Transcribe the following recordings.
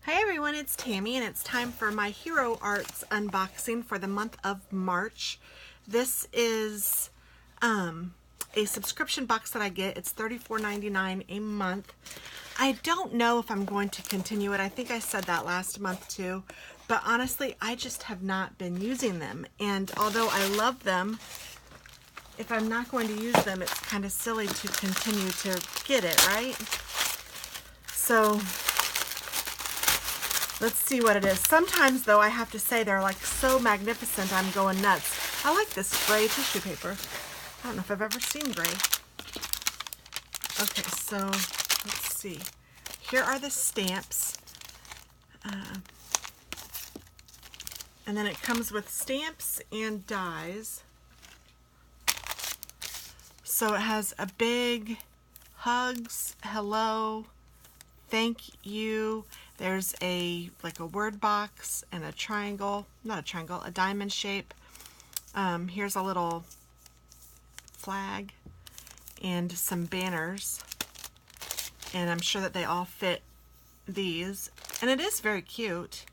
Hi everyone, it's Tammy and it's time for my Hero Arts unboxing for the month of March. This is a subscription box that I get. It's $34.99 a month. I don't know if I'm going to continue it. I think I said that last month too, but honestly I just have not been using them, and although I love them, if I'm not going to use them, it's kind of silly to continue to get it, right? So let's see what it is. Sometimes, though, I have to say they're like so magnificent, I'm going nuts. I like this gray tissue paper. I don't know if I've ever seen gray. Okay, so let's see. Here are the stamps. And then it comes with stamps and dies. So it has a big hugs, hello, thank you. There's like a word box and a triangle, not a triangle, a diamond shape. Here's a little flag and some banners, and I'm sure that they all fit these, and it is very cute.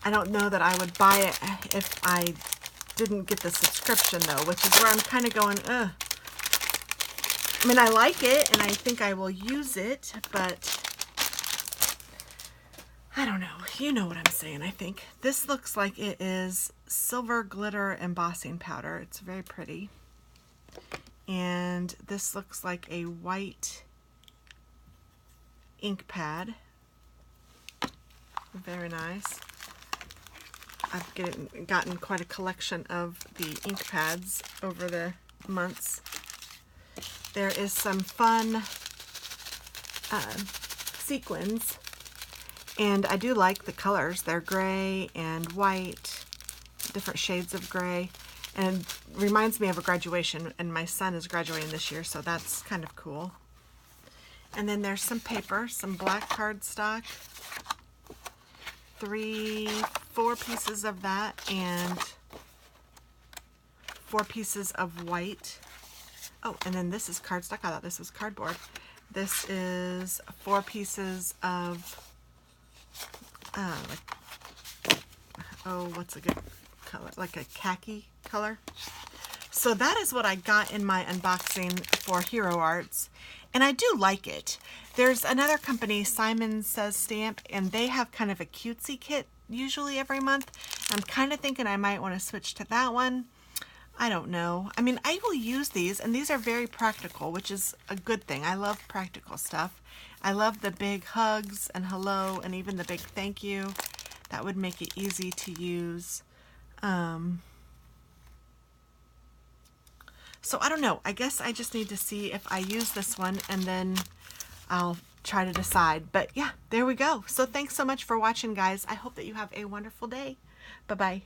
I don't know that I would buy it if I didn't get the subscription though, which is where I'm kind of going, ugh. I mean, I like it and I think I will use it, but I don't know. You know what I'm saying, I think. This looks like it is silver glitter embossing powder. It's very pretty. And this looks like a white ink pad. Very nice. I've gotten quite a collection of the ink pads over the months. There is some fun sequins, and I do like the colors. They're gray and white, different shades of gray, and it reminds me of a graduation, and my son is graduating this year, so that's kind of cool. And then there's some paper, some black cardstock, 4 pieces of that, and 4 pieces of white. Oh, and then this is cardstock. I thought this was cardboard. This is 4 pieces of, what's a good color? Like a khaki color. So that is what I got in my unboxing for Hero Arts, and I do like it. There's another company, Simon Says Stamp, and they have kind of a cutesy kit usually every month. I'm kind of thinking I might want to switch to that one. I don't know. I mean, I will use these, and these are very practical, which is a good thing. I love practical stuff. I love the big hugs and hello and even the big thank you. That would make it easy to use. So I don't know. I guess I just need to see if I use this one, and then I'll try to decide. But yeah, there we go. So thanks so much for watching, guys. I hope that you have a wonderful day. Bye-bye.